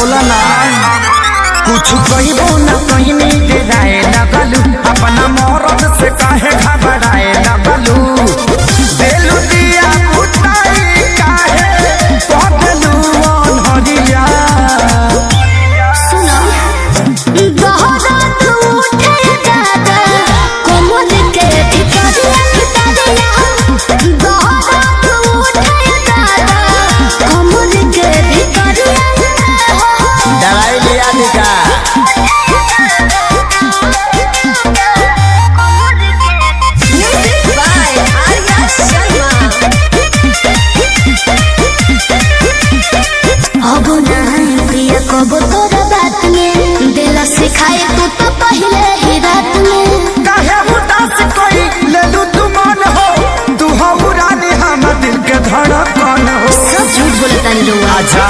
बोला ना कुछ कहबो न कहने के राय लगलू अपना मौरत से काहे घबराए लगलू देलू दिया बुताई काहे पगलू अनहरिया सुनो बहुत उठे दादा कोमल के भितरिया बहुत उठे दादा कोमल के भितरिया दवाई लिया दिखा कब तोरा बात में दिला सिखाए तू तो पहले ही रात में काहे उदास कोई लेलू तू मन हो तू हो रानी हम दिल के धड़कन हो सब झूठ बोलता नहीं लोग अच्छा